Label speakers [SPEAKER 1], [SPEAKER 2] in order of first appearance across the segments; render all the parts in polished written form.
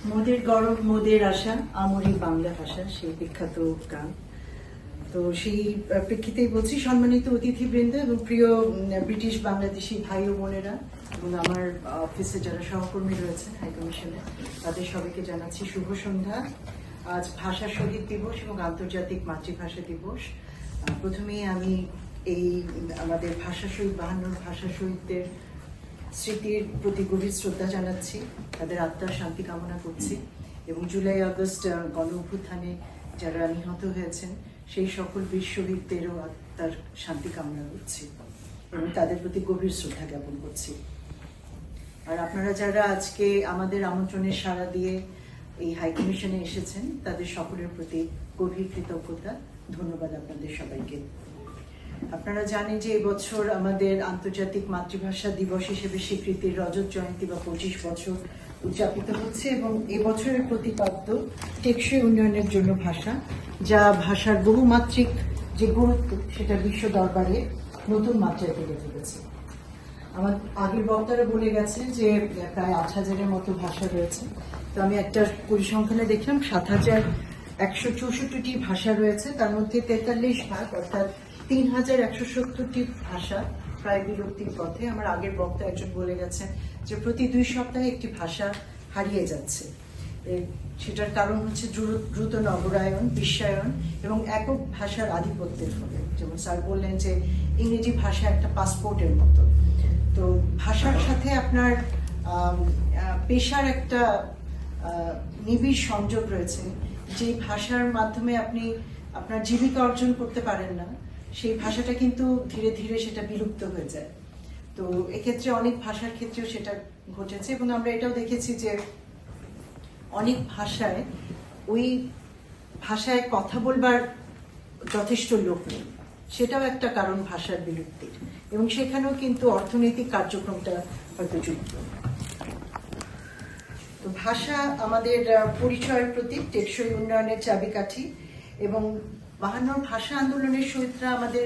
[SPEAKER 1] মোদের গরম মোদের আশা আমরি বাংলা ভাষা, সেই বিখ্যাত গান। তো সেই প্রেক্ষিতেই বলছি, সম্মানিত অতিথিবৃন্দ এবং প্রিয় ব্রিটিশ বাংলাদেশি ভাই ও বোনেরা এবং আমার অফিসে যারা সহকর্মী রয়েছেন হাই কমিশনে, তাদের সবাইকে জানাচ্ছি শুভ সন্ধ্যা। আজ ভাষা শহীদ দিবস এবং আন্তর্জাতিক মাতৃভাষা দিবস। প্রথমেই আমি এই আমাদের ভাষা শহীদ 52 ভাষা শহীদদের স্মৃতির প্রতি গভীর শ্রদ্ধা জানাচ্ছি, তাদের আত্মার শান্তি কামনা করছি এবং জুলাই আগস্ট গণ অভ্যুত্থানে যারা নিহত হয়েছেন সেই সকল বীর শহীদদেরও আত্মার শান্তি কামনা করছি এবং তাদের প্রতি গভীর শ্রদ্ধা জ্ঞাপন করছি। আর আপনারা যারা আজকে আমাদের আমন্ত্রণে সাড়া দিয়ে এই হাই কমিশনে এসেছেন, তাদের সকলের প্রতি গভীর কৃতজ্ঞতা, ধন্যবাদ আপনাদের সবাইকে। আপনারা জানেন যে এবছর আমাদের আন্তর্জাতিক মাতৃভাষা দিবস হিসেবে স্বীকৃতির রজত জয়ন্তী বা 25 বছর উদযাপিত হচ্ছে এবং এবছরের প্রতিপাদ্য টেকসই উন্নয়নের জন্য ভাষা, যা ভাষার বহুমাত্রিক যে গুরুত্ব সেটা বিশ্ব দরবারে নতুন মাত্রায় তুলে ধরেছে। আমার আগের বক্তারা বলে গেছে যে প্রায় 8,000-এর মতো ভাষা রয়েছে। তো আমি একটা পরিসংখ্যানে দেখলাম 7,164টি ভাষা রয়েছে, তার মধ্যে 43% অর্থাৎ 3,170টি ভাষা প্রায় বিলুপ্তির পথে। আমার আগের বক্তা একজন বলে গেছেন যে প্রতি 2 সপ্তাহে একটি ভাষা হারিয়ে যাচ্ছে। সেটার কারণ হচ্ছে দ্রুত নগরায়ন, বিশ্বায়ন এবং একক ভাষার আধিপত্যের ফলে। যেমন স্যার বললেন যে ইংরেজি ভাষা একটা পাসপোর্টের মতো। তো ভাষার সাথে আপনার পেশার একটা নিবিড় সংযোগ রয়েছে। যে ভাষার মাধ্যমে আপনি আপনার জীবিকা অর্জন করতে পারেন না, সেই ভাষাটা কিন্তু ধীরে ধীরে সেটা বিলুপ্ত হয়ে যায়। তো এক্ষেত্রে অনেক ভাষার ক্ষেত্রেও সেটা ঘটেছে এবং আমরা এটাও দেখেছি যে অনেক ভাষায় ওই ভাষায় কথা বলবার যথেষ্ট লোক নেই, সেটাও একটা কারণ ভাষার বিলুপ্তির। এবং সেখানেও কিন্তু অর্থনৈতিক কার্যক্রমটা হয়তো যুক্ত। তো ভাষা আমাদের পরিচয়ের প্রতীক, টেকসই উন্নয়নের চাবিকাঠি এবং 52 ভাষা আন্দোলনের শহীদরা আমাদের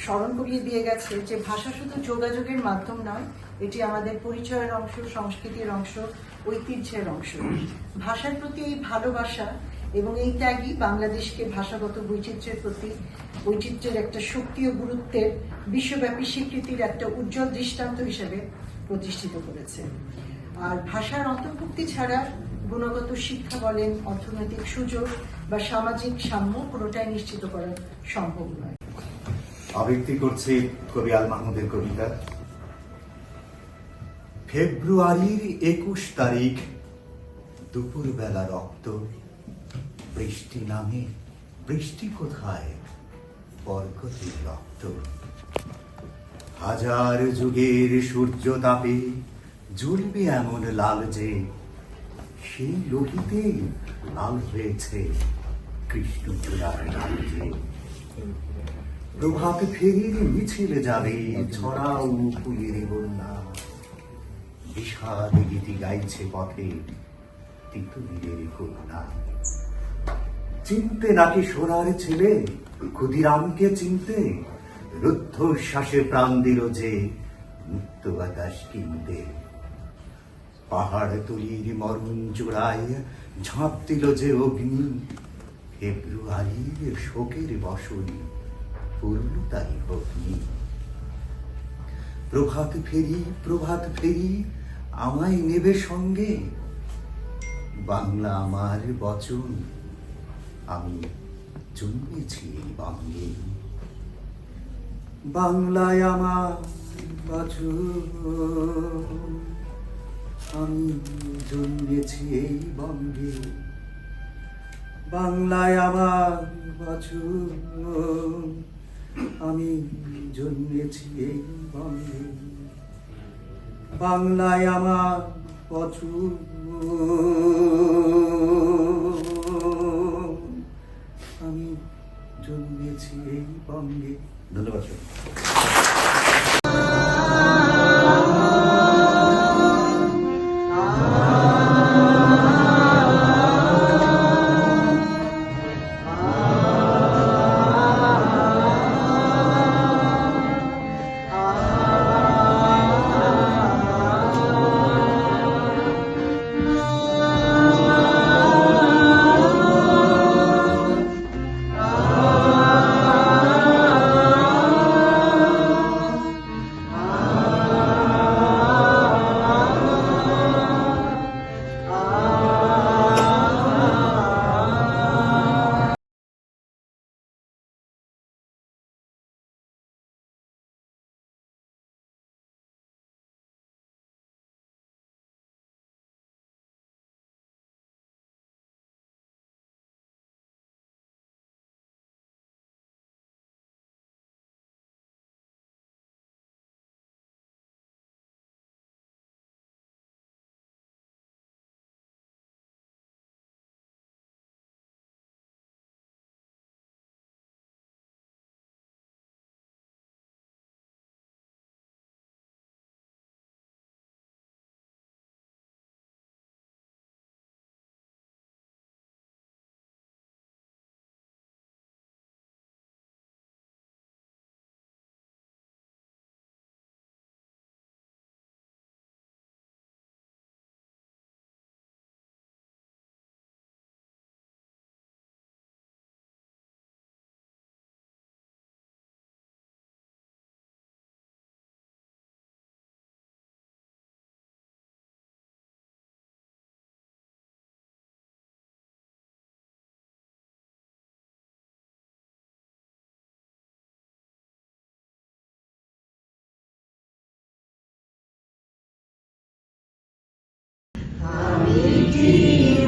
[SPEAKER 1] স্মরণ করিয়ে দিয়ে গেছে যে ভাষা শুধু যোগাযোগের মাধ্যম নয়, এটি আমাদের পরিচয়ের অংশ, সংস্কৃতির অংশ, ঐতিহ্যের অংশ। ভাষার প্রতি এই ভালোবাসা এবং এই ত্যাগই বাংলাদেশকে ভাষাগত বৈচিত্র্যের একটা শক্তি ও গুরুত্বের বিশ্বব্যাপী স্বীকৃতির একটা উজ্জ্বল দৃষ্টান্ত হিসেবে প্রতিষ্ঠিত করেছে। আর ভাষার অন্তর্ভুক্তি ছাড়া গুণগত শিক্ষা বলেন, অর্থনৈতিক সুযোগ বা সামাজিক সাম্য কোনোটাই নিশ্চিত করা সম্ভব নয়।
[SPEAKER 2] আবৃত্তি করছি কবি আল মাহমুদের কবিতা। ফেব্রুয়ারির 21 তারিখ, দুপুরবেলা রক্ত, বৃষ্টি নামে, বৃষ্টি কোথায়, বরকতের রক্ত। হাজার যুগের সূর্য তাপে জ্বলবে এমন লাল যে, সেই লোহিতে লাল হয়েছে কৃষ্ণচূড়ার লাল যে। প্রভাত ফেরির মিছিল যাবে, ছড়াও ফুলের বন্যা, বিষাদ গীতি গাইছে পথে তিতুমিরের কন্যা। চিনতে নাকি সোনার ছেলে, ক্ষুদিরামকে চিনতে, রুদ্ধশ্বাসে প্রাণ দিল যে মুক্ত বাতাস কিনতে। পাহাড় তলির মরণ জোড়ায় ঝাঁপ দিল যে অগ্নি, ফেব্রুয়ারির শোকের বসনি পূর্ণ তাই অগ্নি। প্রভাত ফেরি, প্রভাত ফেরি, আমায় নেবে সঙ্গে, বাংলা আমার বচন, আমি জন্মেছি এই বঙ্গে। বাংলায় আমার বচন, আমি জন্মেছি এই বঙ্গে। বাংলায় আমার বচন, আমি জন্মেছি এই বঙ্গে। বাংলায় আমার বচন, আমি জন্মেছি এই বঙ্গে। ধন্যবাদ।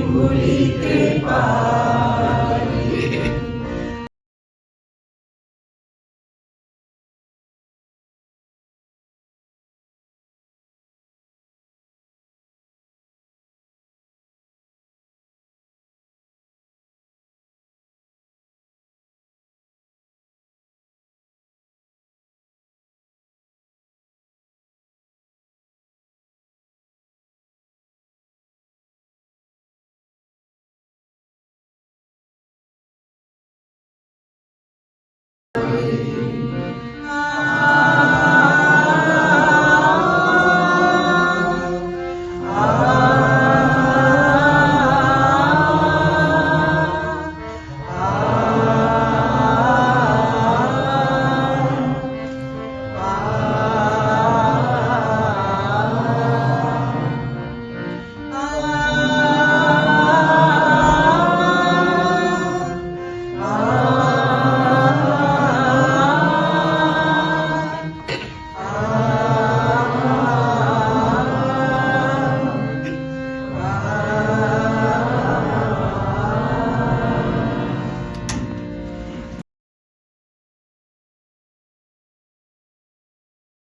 [SPEAKER 1] ভুলিতে পার